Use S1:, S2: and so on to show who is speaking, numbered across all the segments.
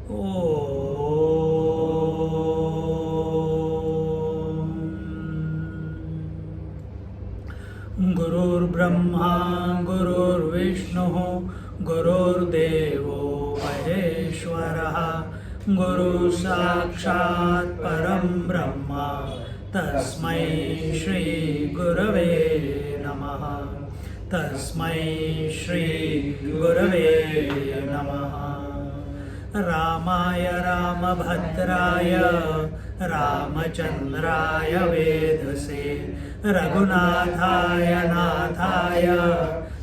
S1: Gurur Brahma, Gurur Vishnu, Gurur Devo Maheshwaraha, Guru Sakshat Param Brahma, Tasmai Shri Gurave Namaha, Tasmai Shri Gurave Namaha. Ramaya Ramabhadraya Ramachandraya Vedase Raghunathaya Nathaya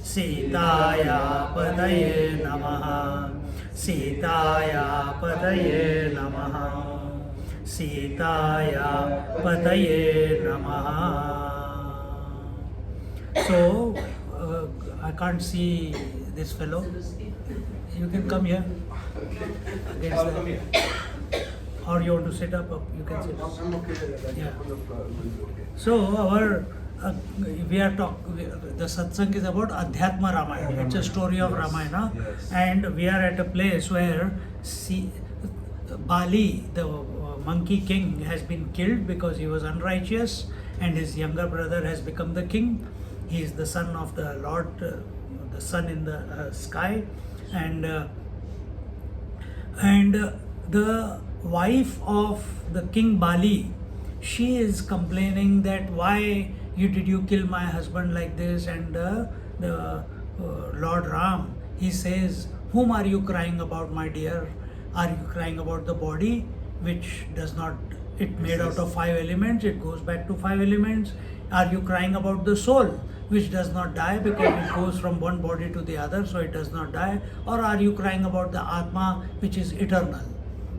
S1: Sitaya Padaye Namaha Sitaya Padaye Namaha Sitaya Padaye Namaha. So, I can't see this fellow. You can come here.
S2: I'll come here.
S1: Or you want to sit up? You can sit up.
S2: I'm okay.
S1: Yeah.
S2: Okay.
S1: So our we are the satsang is about Adhyatma Ramayana. It's a story of Ramayana,
S2: Yes.
S1: and we are at a place where Bali, the monkey king, has been killed because he was unrighteous, and his younger brother has become the king. He is the son of the Lord, the sun in the sky, and the wife of the king Bali, she is complaining that why did you kill my husband like this, and the Lord Ram, he says, whom are you crying about, my dear? Are you crying about the body, which does not, it made out of 5 elements, it goes back to 5 elements? Are you crying about the soul, which does not die because it goes from one body to the other, so it does not die? Or are you crying about the Atma, which is eternal?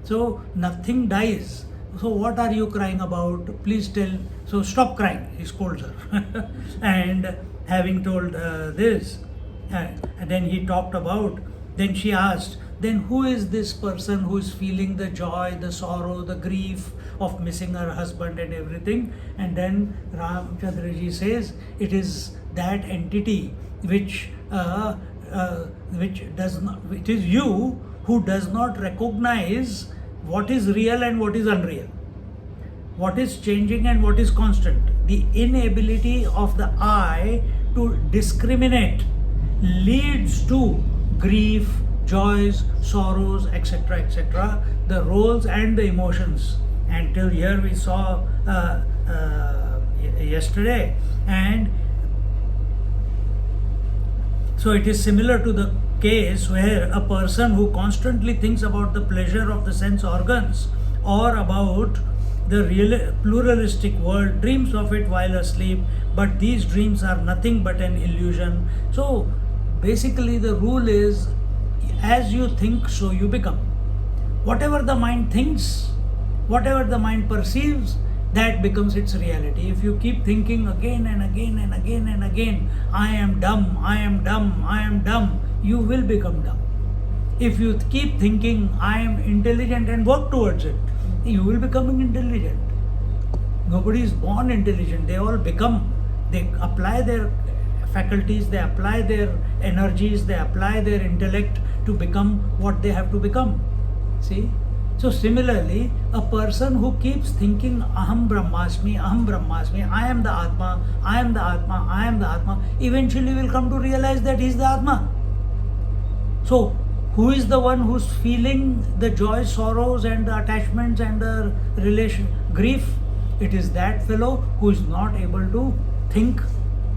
S1: So nothing dies. So what are you crying about? Please tell. So stop crying, he scolds her. And having told this, and then he talked about, then she asked, then who is this person who is feeling the joy, the sorrow, the grief of missing her husband and everything? And then Ramchandraji says, it is that entity which does not, it is you who does not recognize what is real and what is unreal, what is changing and what is constant. The inability of the I to discriminate leads to grief, joys, sorrows, etc., etc., the roles and the emotions. And till here we saw yesterday. And so it is similar to the case where a person who constantly thinks about the pleasure of the sense organs or about the real pluralistic world dreams of it while asleep, but these dreams are nothing but an illusion. So basically the rule is, as you think, so you become. Whatever the mind thinks, whatever the mind perceives, that becomes its reality. If you keep thinking again and again and again and again, I am dumb, I am dumb, I am dumb, you will become dumb. If you keep thinking I am intelligent and work towards it, you will become intelligent. Nobody is born intelligent, they all become. They apply their faculties, they apply their energies, they apply their intellect to become what they have to become. See? So similarly, a person who keeps thinking Aham Brahmasmi, I am the Atma, I am the Atma, I am the Atma, eventually will come to realize that he is the Atma. So who is the one who's feeling the joy, sorrows and the attachments and the grief? It is that fellow who is not able to think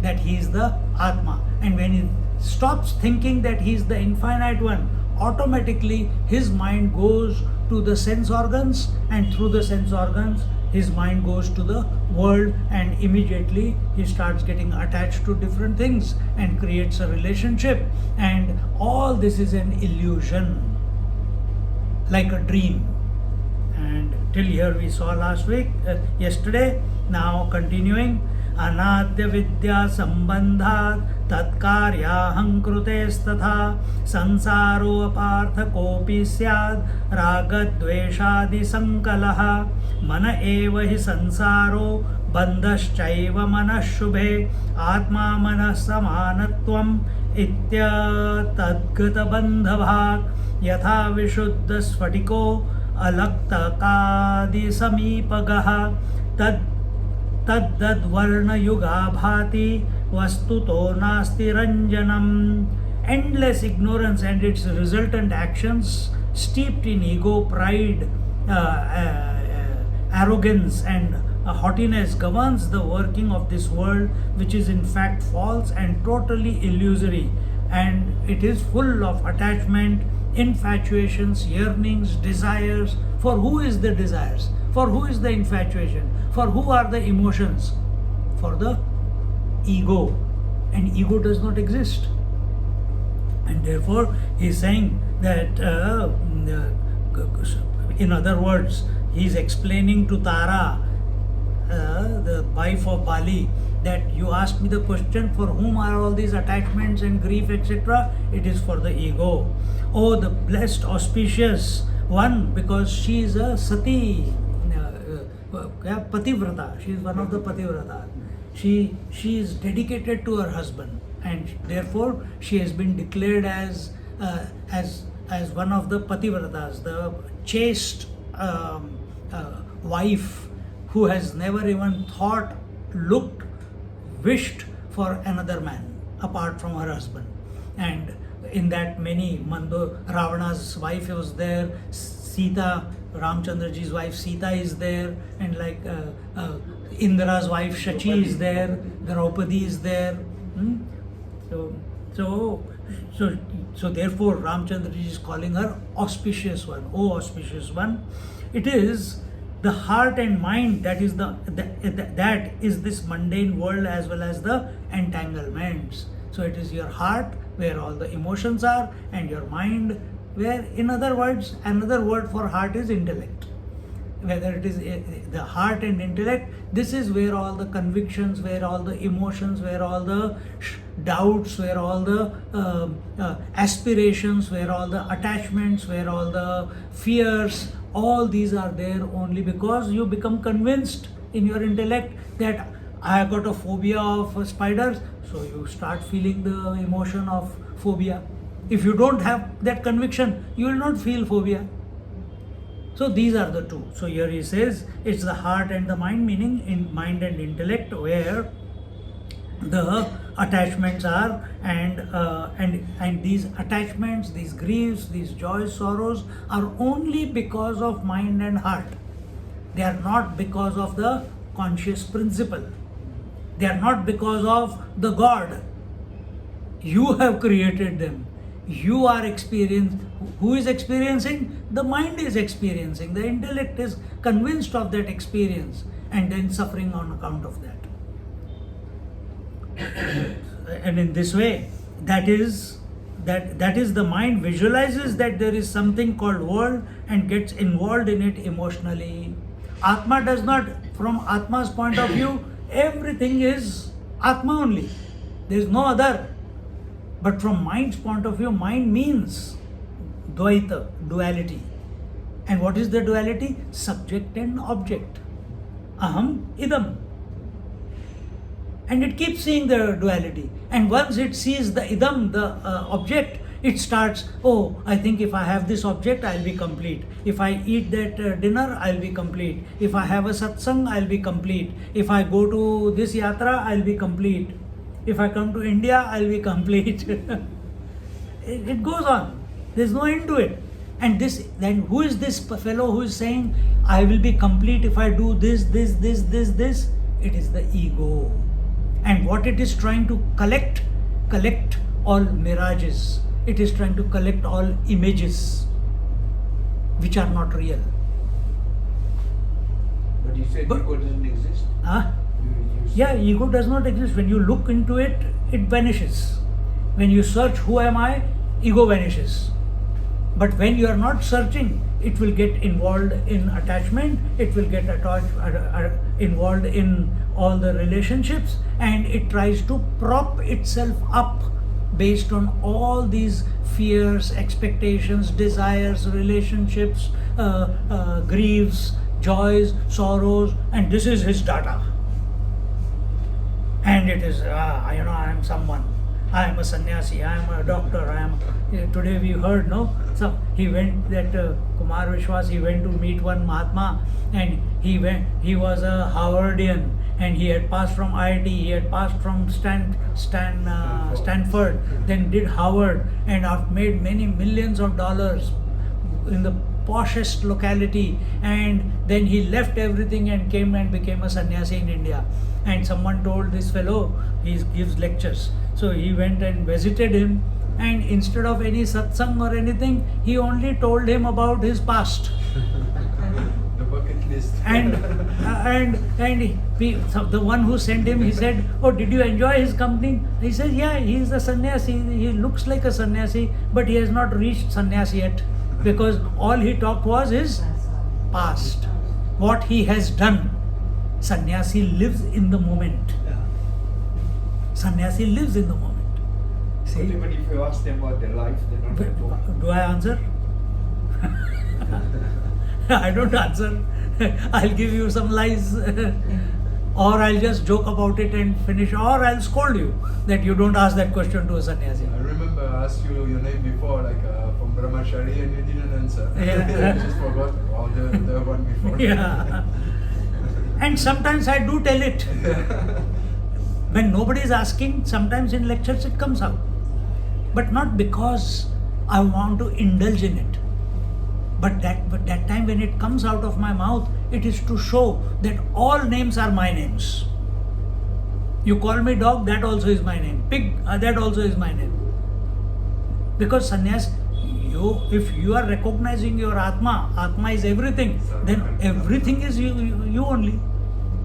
S1: that he is the Atma. And when he stops thinking that he is the infinite one, automatically his mind goes to the sense organs, and through the sense organs his mind goes to the world, and immediately he starts getting attached to different things and creates a relationship, and all this is an illusion, like a dream. And till here we saw yesterday. Now continuing, अनाद्य विद्या संबंधात् तत्कार्याहं कृतेस्तथा संसारोऽपार्थ कोऽपि स्याद् रागद्वेषादिसङ्कलः मन एव हि संसारो बन्धश्चैव मनः शुभे आत्मा मनः समानत्वम् इत्यतद्गतबन्धभाक् यथा विशुद्धस्फटिको अलक्तकादिसमीपगः तद्वर्णयुगा भाति वस्तुतो नास्ति रञ्जनम्. Endless ignorance and its resultant actions steeped in ego, pride, arrogance and haughtiness governs the working of this world, which is in fact false and totally illusory, and it is full of attachment, infatuations, yearnings, desires. For who is the desires? For who is the infatuation? For who are the emotions? For the ego, and ego does not exist. And therefore he is saying that in other words, he is explaining to Tara, the wife of Bali, that you asked me the question, for whom are all these attachments and grief, etc. It is for the ego. Oh, the blessed, auspicious one, because she is a sati, pativrata. She is one of the pativrata. She is dedicated to her husband, and therefore she has been declared as one of the pativratas, the chaste wife who has never even thought, looked, wished for another man apart from her husband. And in that many Ravana's wife was there, Sita, Ramchandraji's wife Sita is there, and like Indra's wife Shachi is there, Draupadi is there. So therefore Ramchandraji is calling her auspicious one. Oh, auspicious one. It is the heart and mind that is that is this mundane world as well as the entanglements. So it is your heart where all the emotions are, and your mind where, in other words, another word for heart is intellect. Whether it is the heart and intellect, this is where all the convictions, where all the emotions, where all the doubts, where all the aspirations, where all the attachments, where all the fears, all these are there only because you become convinced in your intellect that I have got a phobia of spiders, so you start feeling the emotion of phobia. If you don't have that conviction, you will not feel phobia. So these are the two. So here he says it's the heart and the mind, meaning in mind and intellect, where the attachments are, and these attachments, these griefs, these joys, sorrows are only because of mind and heart. They are not because of the conscious principle. They are not because of the God. You have created them. You are experiencing. Who is experiencing? The mind is experiencing. The intellect is convinced of that experience and then suffering on account of that. And in this way, that is the mind visualizes that there is something called world and gets involved in it emotionally. Atma does not. From Atma's point of view, everything is Atma only. There is no other. But from mind's point of view, mind means Dvaita, duality. And what is the duality? Subject and object. Aham, idam. And it keeps seeing the duality. And once it sees the idam, the object, it starts, oh, I think if I have this object, I'll be complete. If I eat that dinner, I'll be complete. If I have a satsang, I'll be complete. If I go to this yatra, I'll be complete. If I come to India, I'll be complete. It goes on. There's no end to it. And then who is this fellow who is saying, I will be complete if I do this? It is the ego. And what it is trying to collect all mirages. It is trying to collect all images which are not real.
S2: But you said ego doesn't exist?
S1: Yeah, ego does not exist. When you look into it, it vanishes. When you search, who am I? Ego vanishes. But when you are not searching, it will get involved in attachment, it will get involved in all the relationships, and it tries to prop itself up based on all these fears, expectations, desires, relationships, griefs, joys, sorrows, and this is his data. And it is, I am someone. I am a sannyasi, I am a doctor, today we heard, he went, Kumar Vishwas, he went to meet one Mahatma, and he was a Howardian, and he had passed from IIT, he had passed from Stanford, then did Howard, and have made many millions of dollars in the poshest locality, and then he left everything and came and became a sannyasi in India. And someone told this fellow, he gives lectures, so he went and visited him, and instead of any satsang or anything, he only told him about his past.
S2: The bucket list.
S1: And the one who sent him, he said, "Oh, did you enjoy his company?" He said, "Yeah, he is a sannyasi. He looks like a sannyasi, but he has not reached sannyasi yet, because all he talked was his past, what he has done." Sannyasi lives in the moment. Sannyasi lives in the moment. See?
S2: Even if you ask them about their life, they're not going to.
S1: Do I answer? I don't answer. I'll give you some lies, or I'll just joke about it and finish, or I'll scold you that you don't ask that question to a sannyasi.
S3: I remember I asked you your name before, from Brahmachari, and you didn't answer.
S1: Yeah.
S3: I just forgot all the one before.
S1: Yeah. And sometimes I do tell it. When nobody is asking, sometimes in lectures it comes out. But not because I want to indulge in it. But that time when it comes out of my mouth, it is to show that all names are my names. You call me dog, that also is my name. Pig, that also is my name. Because sannyas, if you are recognizing your Atma is everything, then everything is you only.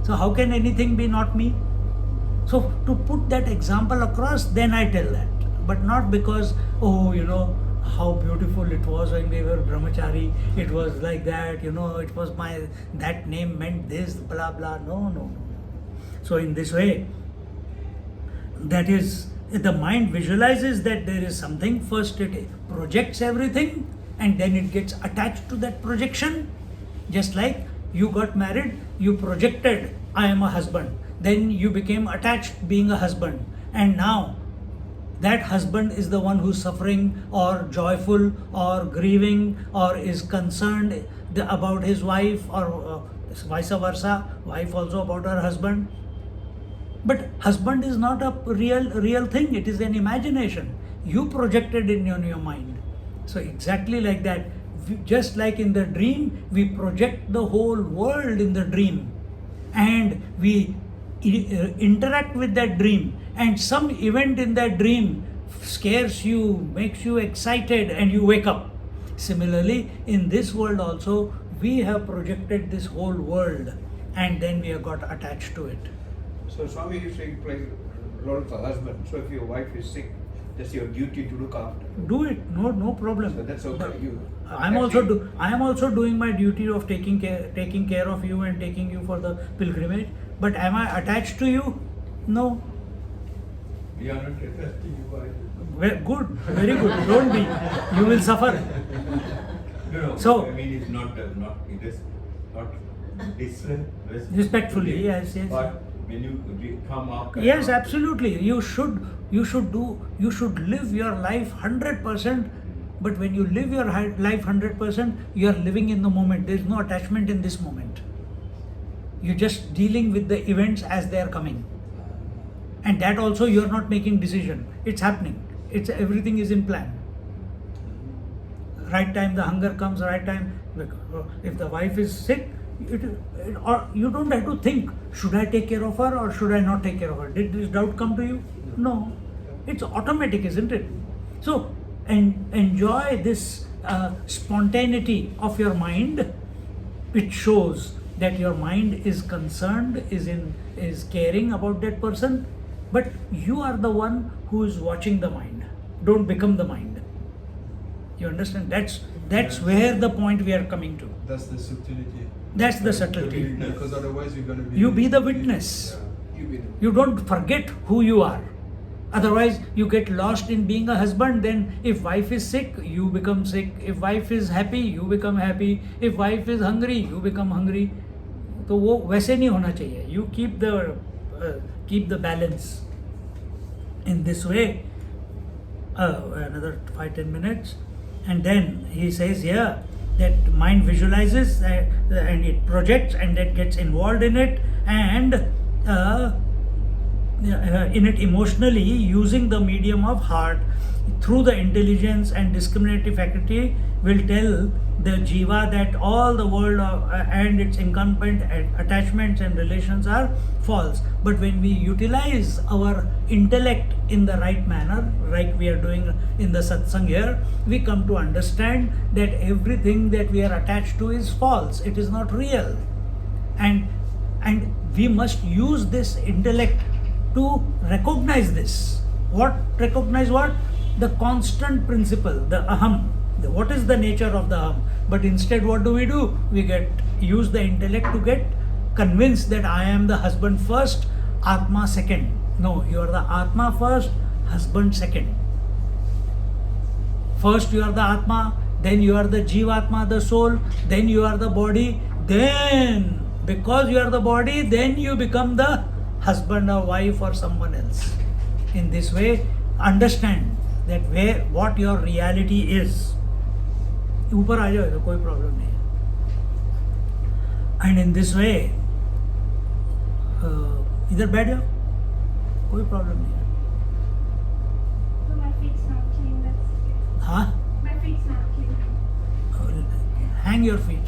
S1: So how can anything be not me? So to put that example across, then I tell that. But not because, how beautiful it was when we were brahmachari, it was like that, it was that name meant this, blah, blah. No. So in this way, that is, the mind visualizes that there is something, first it projects everything, and then it gets attached to that projection. Just like you got married, you projected, I am a husband. Then you became attached being a husband. And now, that husband is the one who's suffering or joyful or grieving or is concerned about his wife, or vice versa, wife also about her husband. But husband is not a real thing, it is an imagination. You projected in your mind. So exactly like that, just like in the dream, we project the whole world in the dream, and we interact with that dream, and some event in that dream scares you, makes you excited, and you wake up. Similarly, in this world also, we have projected this whole world, and then we have got attached to it.
S2: So Swami used to play role of the husband. So if your wife is sick, that's your duty to look after.
S1: Do it, no problem.
S2: So that's okay.
S1: I am also doing my duty of taking care of you and taking you for the pilgrimage. But am I attached to you? No.
S3: We are not attached to you.
S1: Good, very good. Don't be. You will suffer.
S4: No.
S1: So
S4: I mean, it's not it is not
S1: respectfully, yes.
S4: But when you come up.
S1: Yes, absolutely. You should live your life 100%. But when you live your life 100%, you are living in the moment. There is no attachment in this moment. You're just dealing with the events as they are coming. And that also you are not making decision. It's happening. Everything is in plan. Right time the hunger comes, right time. If the wife is sick, or you don't have to think, should I take care of her or should I not take care of her? Did this doubt come to you? No. It's automatic, isn't it? So enjoy this spontaneity of your mind, which shows that your mind is concerned, is caring about that person, but you are the one who is watching the mind. Don't become the mind. You understand? That's where the point we are coming to.
S3: That's the subtlety.
S1: That's the subtlety.
S3: Because otherwise you're going to be...
S1: You be the witness.
S3: Yeah.
S2: You be the
S1: You don't forget who you are. Otherwise, you get lost in being a husband. Then, if wife is sick, you become sick. If wife is happy, you become happy. If wife is hungry, you become hungry. तो वो वैसे नहीं होना चाहिए. You keep the balance. In this way, another 5-10 minutes, and then he says here that mind visualizes and it projects and it gets involved in it and in it emotionally, using the medium of heart through the intelligence and discriminative faculty, will tell the jiva that all the world and its incumbent attachments and relations are false. But when we utilize our intellect in the right manner, like we are doing in the satsang here, we come to understand that everything that we are attached to is false. It is not real. And we must use this intellect to recognize this. Recognize what? The constant principle, the aham. What is the nature of the aham? But instead, what do? We use the intellect to get convinced that I am the husband first, atma second. No, you are the atma first, husband second. First you are the atma, then you are the jivatma, the soul, then you are the body, then because you are the body, then you become the husband or wife or someone else. In this way, understand that what your reality is. ऊपर आ जाओ तो कोई problem नहीं है. And in this way इधर बैठ जाओ, कोई प्रॉब्लम नहीं है.
S5: So my feet's not clean, that's okay.
S1: हाँ,
S5: My feet's not clean.
S1: hang your feet.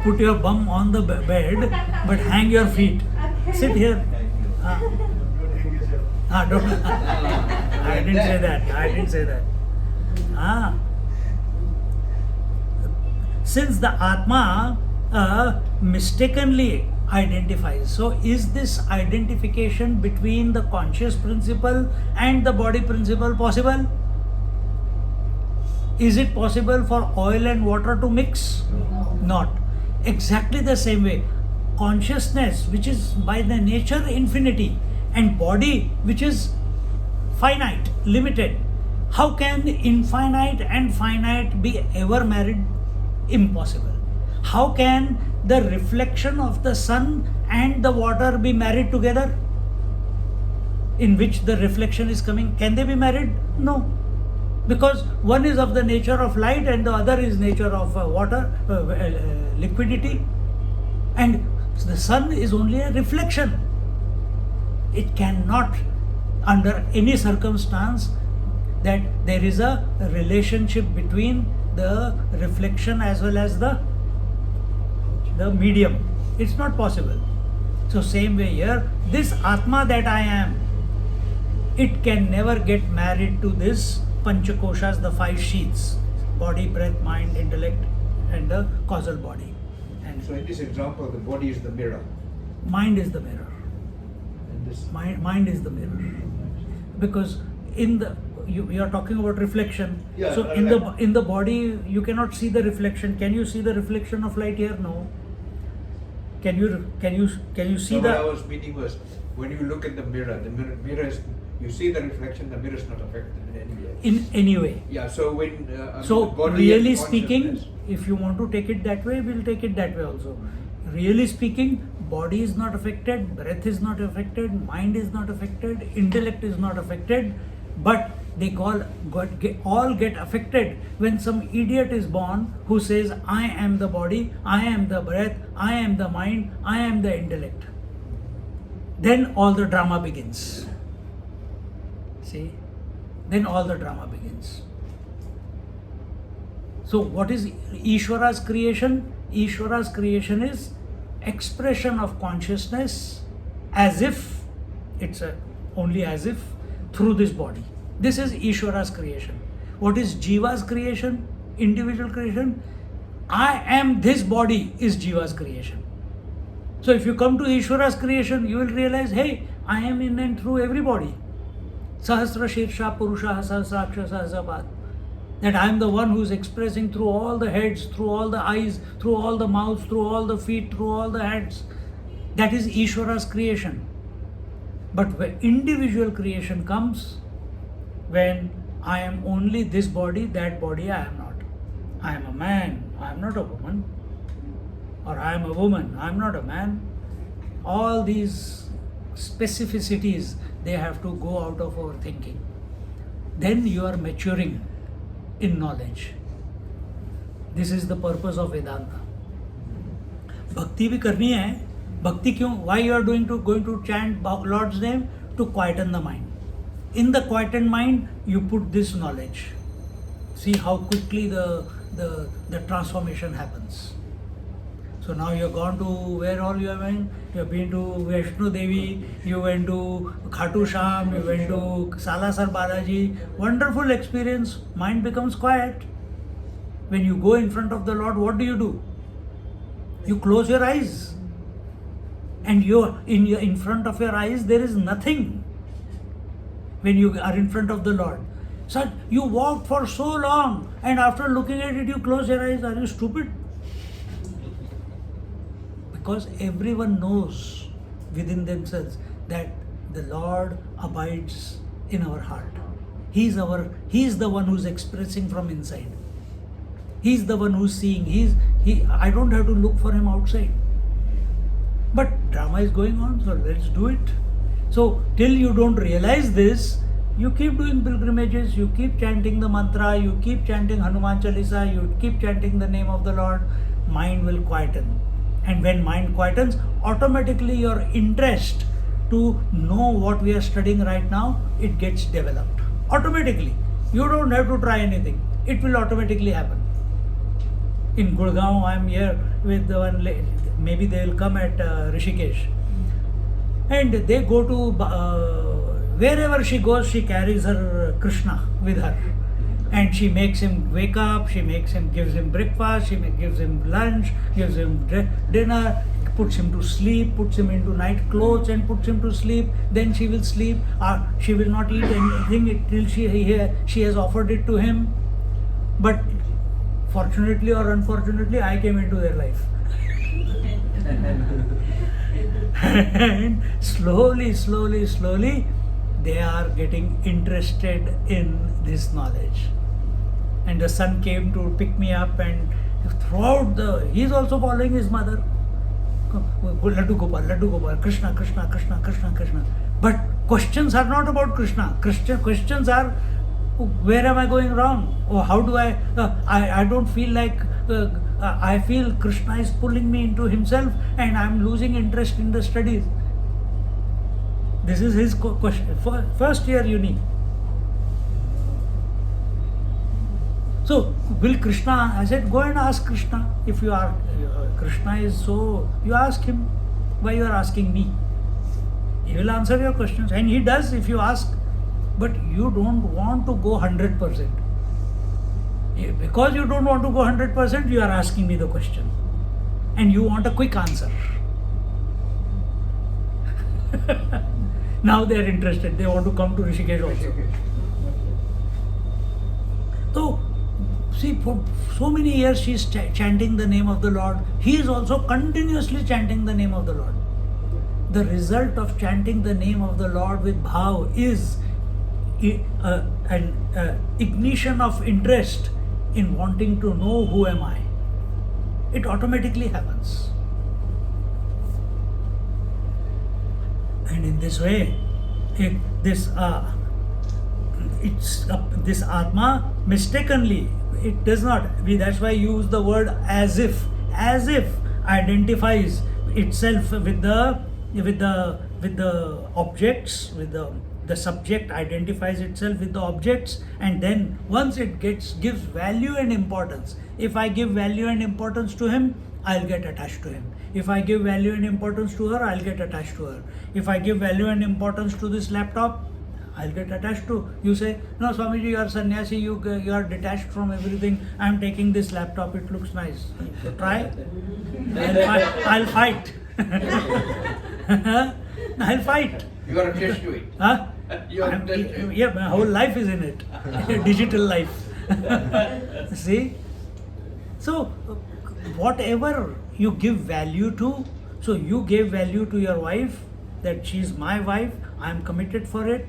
S1: Put your bum on the bed, but hang your feet. Sit here. Don't. I didn't say that. Since the Atma mistakenly identifies, so is this identification between the conscious principle and the body principle possible? Is it possible for oil and water to mix? Not. Exactly the same way, consciousness, which is by the nature infinity, and body, which is finite, limited. How can infinite and finite be ever married? Impossible. How can the reflection of the sun and the water be married together? In which the reflection is coming, can they be married? No. Because one is of the nature of light and the other is nature of water, liquidity. And the sun is only a reflection. It cannot, under any circumstance, that there is a relationship between the reflection as well as the medium. It's not possible. So same way here, this Atma that I am, it can never get married to this Panchakoshas, the 5 sheaths, body, breath, mind, intellect, and the causal body. And
S2: So in this example, the body is the mirror.
S1: mind is the mirror.
S2: And this
S1: Mind is the mirror. Because in the you are talking about reflection.
S2: Yeah,
S1: So in the body you cannot see the reflection. Can you see the reflection of light here? No. Can you see
S2: so what I
S1: the
S2: was meaning was, when you look at the mirror is, you see the reflection, the mirror is not affected in any way.
S1: in any way?
S2: Yeah, so when
S1: So
S2: the body
S1: really
S2: and
S1: speaking,
S2: consciousness-
S1: if you want to take it that way, we'll take it that way also. Really speaking, body is not affected, breath is not affected, mind is not affected, intellect is not affected, but they all get affected when some idiot is born who says, I am the body, I am the breath, I am the mind, I am the intellect. Then all the drama begins. See? Then all the drama begins. So what is Ishvara's creation? Ishvara's creation is expression of consciousness as if, only as if, through this body. This is Ishvara's creation. What is Jiva's creation? Individual creation? I am this body is Jiva's creation. So if you come to Ishvara's creation, you will realize, hey, I am in and through everybody. Sahasra Shirsha Purusha Sahasraksha Sahasrapat. That I am the one who is expressing through all the heads, through all the eyes, through all the mouths, through all the feet, through all the hands. That is Ishvara's creation. But when individual creation comes, when I am only this body, that body I am not. I am a man, I am not a woman. Or I am a woman, I am not a man. All these specificities, they have to go out of our thinking. Then you are maturing in knowledge. This is the purpose of Vedanta. Bhakti भी करनी है. Bhakti क्यों? Why you are going to chant Lord's name? To quieten the mind. In the quietened mind, you put this knowledge. See how quickly the transformation happens. So now you have gone to where all you have been? You have been to Vaishno Devi, you went to Khatu Sham, you went to Salasar Balaji. Wonderful experience. Mind becomes quiet. When you go in front of the Lord, what do? You close your eyes. And in front of your eyes, there is nothing. When you are in front of the Lord. So you walked for so long, and after looking at it, you close your eyes. Are you stupid? Because everyone knows within themselves that the Lord abides in our heart. He is the one who's expressing from inside. He's the one who's seeing. I don't have to look for him outside. But drama is going on, so let's do it. So till you don't realize this, you keep doing pilgrimages, you keep chanting the mantra, you keep chanting Hanuman Chalisa, you keep chanting the name of the Lord, mind will quieten. And when mind quietens, automatically your interest to know what we are studying right now, it gets developed. Automatically. You don't have to try anything. It will automatically happen. In Gurgaon, I am here with the one lady. Maybe they will come at Rishikesh. And they go to, wherever she goes, she carries her Krishna with her. And she makes him wake up, gives him breakfast, gives him lunch, gives him dinner, puts him to sleep, puts him into night clothes and puts him to sleep. Then she will sleep. She will not eat anything till she has offered it to him. But fortunately or unfortunately, I came into their life. And slowly, they are getting interested in this knowledge. And the son came to pick me up, and throughout he is also following his mother. Laddu Gopal, Krishna. But questions are not about Krishna. Questions are, where am I going wrong? Or how do I don't feel like, I feel Krishna is pulling me into himself and I am losing interest in the studies. This is his question. First year uni. So, will Krishna, I said, go and ask Krishna. If you are, Krishna is so, you ask him, why you are asking me? He will answer your questions. And he does if you ask. But you don't want to go 100%. Because you don't want to go 100%, you are asking me the question. And you want a quick answer. Now they are interested. They want to come to Rishikesh also. So, see, for so many years she is chanting the name of the Lord. He is also continuously chanting the name of the Lord. The result of chanting the name of the Lord with bhav is an ignition of interest in wanting to know who am I. It automatically happens. And in this way, this Atma mistakenly, it does not, that's why I use the word as if identifies itself with the objects, with the subject identifies itself with the objects, and then once it gives value and importance. If I give value and importance to him, I'll get attached to him. If I give value and importance to her, I'll get attached to her. If I give value and importance to this laptop, I'll get attached to. You say, no, Swamiji, you are sannyasi, you are detached from everything. I'm taking this laptop, it looks nice. Try. I'll fight. I'll fight.
S2: You got to attach to it.
S1: Huh? Yeah, my whole life is in it. Digital life. See? So, whatever you give value to, so you gave value to your wife, that she's my wife, I am committed for it,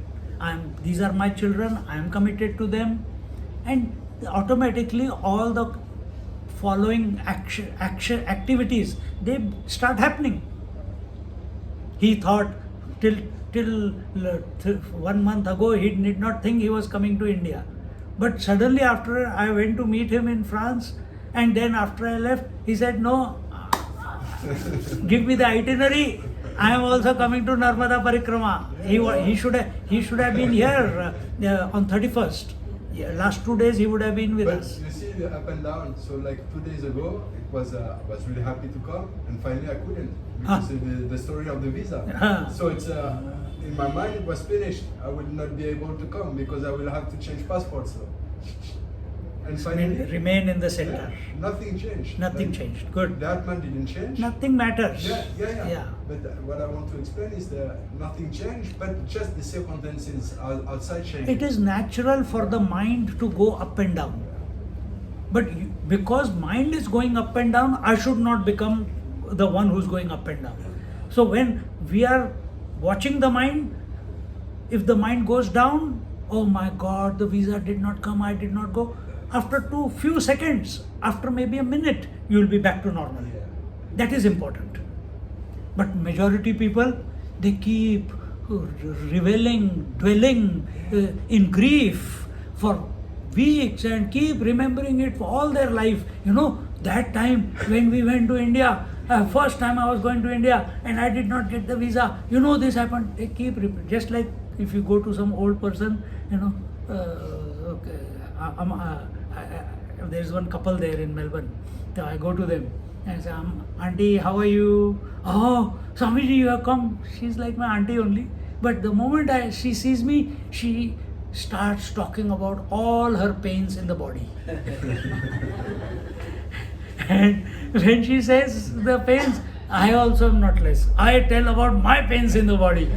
S1: these are my children, I am committed to them, and automatically all the following activities, they start happening. He thought till 1 month ago he did not think he was coming to India, but suddenly after I went to meet him in France, and then after I left, he said, no, give me the itinerary, I am also coming to Narmada Parikrama. He should have been here on 31st. Yeah, last 2 days he would have been with us.
S3: You see the up and down. So like 2 days ago, it was I was really happy to come, and finally I couldn't because the story of the visa. So it's in my mind it was finished. I would not be able to come because I will have to change passports. So. And finally,
S1: Remain in the center.
S3: Nothing changed.
S1: Nothing changed. Good.
S3: The atman didn't change.
S1: Nothing matters.
S3: Yeah. But what I want to explain is that nothing changed, but just the circumstances outside changed.
S1: It is natural for the mind to go up and down. But because mind is going up and down, I should not become the one who's going up and down. So when we are watching the mind, if the mind goes down, oh my God, the visa did not come, I did not go. After few seconds, after maybe a minute, you will be back to normal. That is important. But majority people, they keep dwelling in grief for weeks and keep remembering it for all their life. You know, that time when we went to India, first time I was going to India and I did not get the visa. You know, this happened. They keep just like if you go to some old person, you know, there's one couple there in Melbourne. So I go to them and say, Auntie, how are you? Oh, Swamiji, you have come. She's like my auntie only. But the moment she sees me, she starts talking about all her pains in the body. And when she says the pains, I also am not less. I tell about my pains in the body.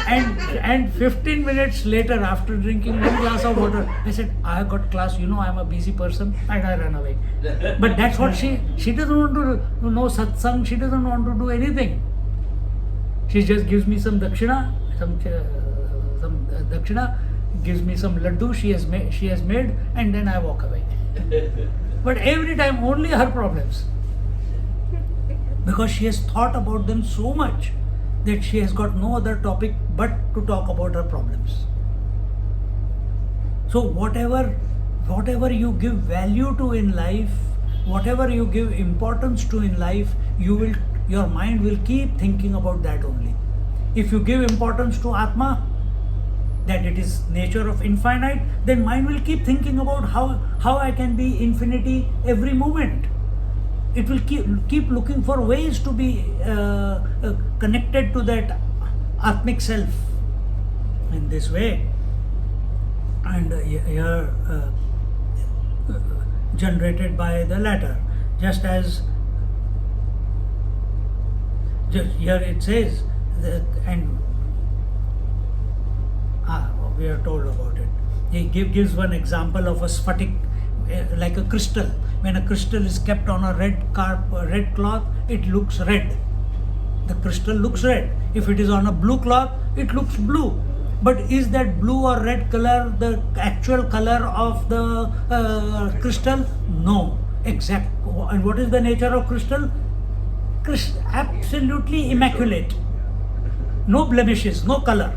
S1: and 15 minutes later, after drinking 1 glass of water, I said, I have got class, you know, I am a busy person, and I ran away. But that's what she doesn't want to know satsang, she doesn't want to do anything. She just gives me some dakshina, gives me some laddu she has made, and then I walk away. But every time only her problems. Because she has thought about them so much that she has got no other topic but to talk about her problems. So whatever you give value to in life, whatever you give importance to in life, your mind will keep thinking about that only. If you give importance to Atma, that it is nature of infinite, then mind will keep thinking about how I can be infinity every moment. It will keep looking for ways to be connected to that Atmic self in this way. And here generated by the latter. Just as here it says, and we are told about it. He gives one example of a sphatic, like a crystal. When a crystal is kept on a red cloth, it looks red. The crystal looks red. If it is on a blue cloth, it looks blue. But is that blue or red color the actual color of the crystal? No. Exact. And what is the nature of crystal? Absolutely immaculate. No blemishes, no color.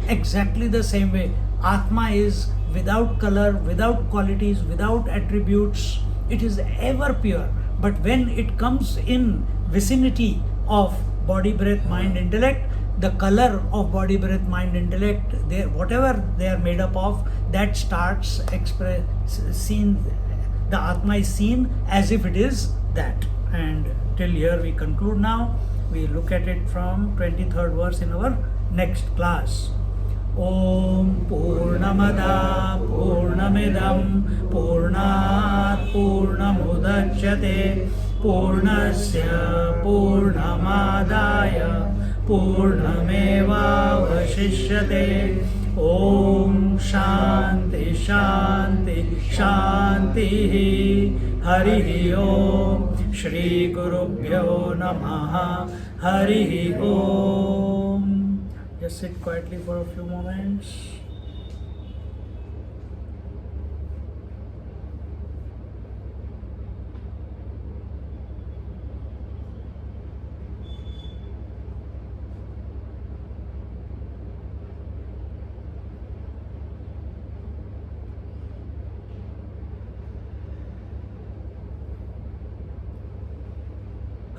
S1: Exactly the same way. Atma is without color, without qualities, without attributes. It is ever pure. But when it comes in vicinity of body, breath, mind, intellect, the color of body, breath, mind, intellect, whatever they are made up of, that starts seen. The Atma is seen as if it is that. And till here we conclude now. We look at it from 23rd verse in our next class. Om Purnamada Purnamidam Purnat Purnamudachyate Purnasya Purnamadaya पूर्णमेवावशिष्यते. ॐ शान्ति शान्ति शान्तिः. हरिः ॐ. श्रीगुरुभ्यो नमः. हरिः ॐ. Just sit quietly for a few moments.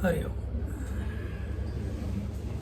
S1: Hari Om.